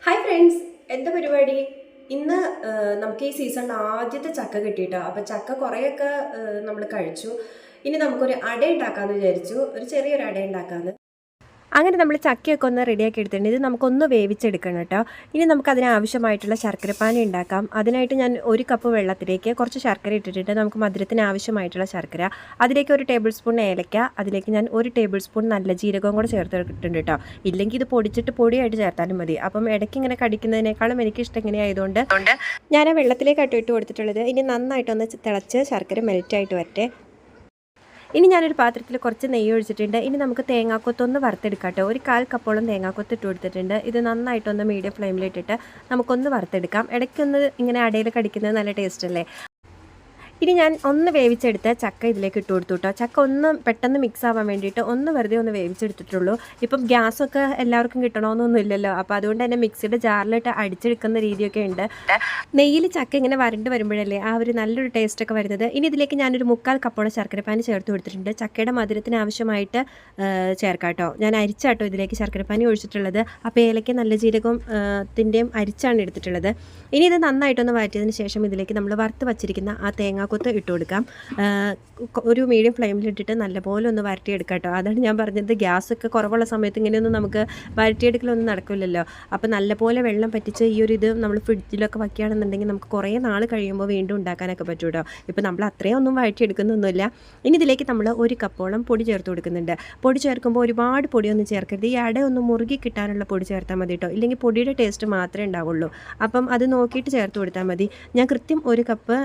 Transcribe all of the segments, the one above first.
Hi friends, എന്താ പരിപാടി? ഇന്ന് നമുക്ക് ഈ സീസണിൽ ആദ്യത്തെ ചക്ക കിട്ടിയിട്ടോ. അപ്പോൾ ചക്ക കുറേയൊക്കെ നമ്മൾ കഴിച്ചു. ഇനി നമുക്കൊരു അട ഉണ്ടാക്കാമെന്ന് വിചാരിച്ചു. ഒരു ചെറിയൊരു അട ഉണ്ടാക്കാമെന്ന്. അങ്ങനെ നമ്മൾ ചക്കയൊക്കെ ഒന്ന് റെഡിയാക്കി എടുത്തിട്ടുണ്ട്. ഇത് നമുക്കൊന്ന് വേവിച്ചെടുക്കണം കേട്ടോ. ഇനി നമുക്കതിന് ആവശ്യമായിട്ടുള്ള ശർക്കരപ്പാനി ഉണ്ടാക്കാം. അതിനായിട്ട് ഞാൻ 1 കപ്പ് വെള്ളത്തിലേക്ക് കുറച്ച് ശർക്കര ഇട്ടിട്ടുണ്ട്. നമുക്ക് മധുരത്തിന് ആവശ്യമായിട്ടുള്ള ശർക്കര, അതിലേക്ക് 1 ടേബിൾ സ്പൂൺ ഏലക്ക, അതിലേക്ക് ഞാൻ 1 ടേബിൾ സ്പൂൺ നല്ല ജീരകവും കൂടെ ചേർത്തിട്ടുണ്ട് കേട്ടോ. ഇല്ലെങ്കിൽ ഇത് പൊടിച്ചിട്ട് പൊടിയായിട്ട് ചേർത്താലും മതി. അപ്പം ഇടയ്ക്ക് ഇങ്ങനെ കടിക്കുന്നതിനേക്കാളും എനിക്കിഷ്ടം ഇങ്ങനെയായതുകൊണ്ട് ഞാൻ ആ വെള്ളത്തിലേക്കായിട്ട് ഇട്ട് കൊടുത്തിട്ടുള്ളത്. ഇനി നന്നായിട്ടൊന്ന് തിളച്ച് ശർക്കര മെൽറ്റായിട്ട് വരട്ടെ. ഇനി ഞാനൊരു പാത്രത്തിൽ കുറച്ച് നെയ്യ് ഒഴിച്ചിട്ടുണ്ട്. ഇനി നമുക്ക് തേങ്ങാക്കൊത്തൊന്ന് വറുത്തെടുക്കാം കേട്ടോ. 1/4 കപ്പോളം തേങ്ങാക്കൊത്ത് ഇട്ട് കൊടുത്തിട്ടുണ്ട്. ഇത് നന്നായിട്ടൊന്ന് മീഡിയം ഫ്ലെയിമിലിട്ടിട്ട് നമുക്കൊന്ന് വറുത്തെടുക്കാം. ഇടയ്ക്കൊന്ന് ഇങ്ങനെ അടയിൽ കടിക്കുന്നത് നല്ല ടേസ്റ്റ് അല്ലേ. ഇനി ഞാൻ ഒന്ന് വേവിച്ചെടുത്ത ചക്ക ഇതിലേക്ക് ഇട്ട് കൊടുത്തു കേട്ടോ. ചക്ക ഒന്ന് പെട്ടെന്ന് മിക്സ് ആവാൻ വേണ്ടിയിട്ട് വെറുതെ ഒന്ന് വേവിച്ചെടുത്തിട്ടുള്ളൂ. ഇപ്പം ഗ്യാസൊക്കെ എല്ലാവർക്കും കിട്ടണമെന്നൊന്നും ഇല്ലല്ലോ. അപ്പോൾ അതുകൊണ്ട് തന്നെ മിക്സിയുടെ ജാറിലിട്ട് അടിച്ചെടുക്കുന്ന രീതിയൊക്കെ ഉണ്ട്. നെയ്യിൽ ചക്ക ഇങ്ങനെ വരണ്ട് വരുമ്പോഴല്ലേ ആ ഒരു നല്ലൊരു ടേസ്റ്റൊക്കെ വരുന്നത്. ഇനി ഇതിലേക്ക് ഞാനൊരു 3/4 കപ്പോളം ശർക്കരപ്പാനി ചേർത്ത് കൊടുത്തിട്ടുണ്ട്. ചക്കയുടെ മധുരത്തിന് ആവശ്യമായിട്ട് ചേർക്കാം കേട്ടോ. ഞാൻ അരിച്ചാട്ടോ ഇതിലേക്ക് ശർക്കരപ്പാനി ഒഴിച്ചിട്ടുള്ളത്. അപ്പോൾ ഏലയ്ക്ക് നല്ല ജീരകവും ത്തിൻ്റെയും അരിച്ചാണ് എടുത്തിട്ടുള്ളത്. ഇനി ഇത് നന്നായിട്ടൊന്ന് വഴറ്റിയതിന് ശേഷം ഇതിലേക്ക് നമ്മൾ വറുത്ത് വച്ചിരിക്കുന്ന ആ തേങ്ങാക്കൊത്ത് ഇട്ട് കൊടുക്കാം. ഒരു മീഡിയം ഫ്ലെയിമിലിട്ടിട്ട് നല്ലപോലെ ഒന്ന് വരട്ടിയെടുക്കാം കേട്ടോ. അതാണ് ഞാൻ പറഞ്ഞത്, ഗ്യാസൊക്കെ കുറവുള്ള സമയത്ത് ഇങ്ങനെയൊന്നും നമുക്ക് വരട്ടിയെടുക്കലൊന്നും നടക്കില്ലല്ലോ. അപ്പോൾ നല്ലപോലെ വെള്ളം പറ്റിച്ച് ഈ ഒരു ഇത് നമ്മൾ ഫ്രിഡ്ജിലൊക്കെ വയ്ക്കുകയാണെന്നുണ്ടെങ്കിൽ നമുക്ക് കുറേ നാൾ കഴിയുമ്പോൾ വീണ്ടും ഉണ്ടാക്കാനൊക്കെ പറ്റും കേട്ടോ. ഇപ്പോൾ നമ്മൾ അത്രയും ഒന്നും വഴറ്റിയെടുക്കുന്നൊന്നുമില്ല. ഇനി ഇതിലേക്ക് നമ്മൾ 1 കപ്പോളം പൊടി ചേർത്ത് കൊടുക്കുന്നുണ്ട്. പൊടി ചേർക്കുമ്പോൾ ഒരുപാട് പൊടിയൊന്നും ചേർക്കരുത്. ഈ അട ഒന്ന് മുറുകി കിട്ടാനുള്ള പൊടി ചേർത്താൽ മതി കേട്ടോ. ഇല്ലെങ്കിൽ പൊടിയുടെ ടേസ്റ്റ് മാത്രമേ ഉണ്ടാവുള്ളൂ. അപ്പം അത് നോക്കിയിട്ട് ചേർത്ത് കൊടുത്താൽ മതി. ഞാൻ കൃത്യം 1 കപ്പ്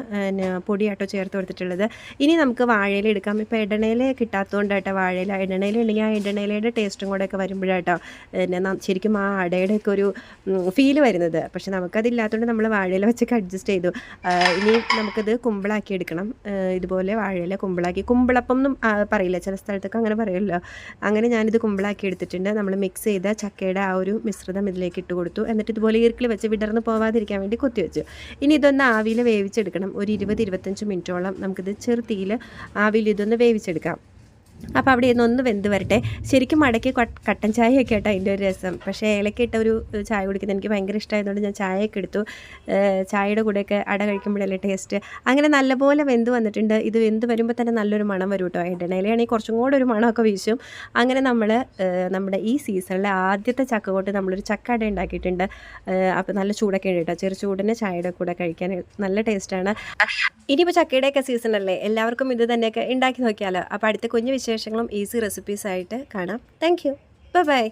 പൊടിയാട്ടോ ചേർത്ത് കൊടുത്തിട്ടുള്ളത്. ഇനി നമുക്ക് വാഴയില എടുക്കാം. ഇപ്പോൾ ഇടണയില കിട്ടാത്തതുകൊണ്ടാട്ടോ വാഴയില. ഇടണയില ഉണ്ടെങ്കിൽ ആ ഇടണയിലയുടെ ടേസ്റ്റും കൂടെ ഒക്കെ വരുമ്പോഴാട്ടോ ശരിക്കും ആ അടയുടെയൊക്കെ ഒരു ഫീല് വരുന്നത്. പക്ഷെ നമുക്കതില്ലാത്തതുകൊണ്ട് നമ്മൾ വാഴയില വെച്ചൊക്കെ അഡ്ജസ്റ്റ് ചെയ്തു. ഇനി നമുക്കിത് കുമ്പിളാക്കി എടുക്കണം. ഇതുപോലെ വാഴയില കുമ്പിളാക്കി, കുമ്പിളപ്പം എന്നും പറയില്ല, ചില സ്ഥലത്തൊക്കെ അങ്ങനെ പറയുമല്ലോ. അങ്ങനെ ഞാനിത് കുമ്പിളാക്കി എടുത്തിട്ടുണ്ട്. നമ്മൾ മിക്സ് ചെയ്ത ചക്കയുടെ ആ ഒരു മിശ്രിതം ഇതിലേക്ക് ഇട്ട് കൊടുത്തു. എന്നിട്ട് ഇതുപോലെ ഈർക്കിൽ വെച്ച് വിടർന്ന് പോവാതിരിക്കാൻ വേണ്ടി കുത്തിവെച്ചു. ഇനി ഇതൊന്ന് ആവിയിൽ വേവിച്ചെടുക്കണം. ഒരു 20-25 മിനിറ്റോളം നമുക്കിത് ചെറുതീയിൽ ആവിയിൽ ഇതൊന്ന് വേവിച്ചെടുക്കാം. അപ്പോൾ അവിടെ ഒന്ന് വെന്ത് വരട്ടെ. ശരിക്കും മടക്കി കട്ടൻ ചായയൊക്കെ ആട്ടോ അതിൻ്റെ ഒരു രസം. പക്ഷേ ഏലക്കിട്ട ഒരു ചായ കുടിക്കുന്നത് എനിക്ക് ഭയങ്കര ഇഷ്ടമായതുകൊണ്ട് ഞാൻ ചായയൊക്കെ എടുത്തു. ചായയുടെ കൂടെയൊക്കെ അട കഴിക്കുമ്പോഴല്ലേ ടേസ്റ്റ്. അങ്ങനെ നല്ലപോലെ വെന്ത് വന്നിട്ടുണ്ട്. ഇത് വെന്ത് വരുമ്പോൾ തന്നെ നല്ലൊരു മണം വരും കേട്ടോ. ഇടണയിലാണെങ്കിൽ കുറച്ചും കൂടെ ഒരു മണമൊക്കെ വീശും. അങ്ങനെ നമ്മൾ നമ്മുടെ ഈ സീസണിലെ ആദ്യത്തെ ചക്ക കൊണ്ട് നമ്മളൊരു ചക്ക അട ഉണ്ടാക്കിയിട്ടുണ്ട്. അപ്പോൾ നല്ല ചൂടൊക്കെ ഉണ്ട് കേട്ടോ. ചെറു ചൂടിന് ചായയുടെ കൂടെ കഴിക്കാൻ നല്ല ടേസ്റ്റാണ്. ഇനിയിപ്പോൾ ചക്കയുടെയൊക്കെ സീസണല്ലേ, എല്ലാവർക്കും ഇത് തന്നെയൊക്കെ ഉണ്ടാക്കി നോക്കിയാലോ. അപ്പോൾ അടുത്ത കുഞ്ഞു വിശേഷങ്ങളും ഈസി റെസിപ്പീസായിട്ട് കാണാം. Thank you. ബൈ.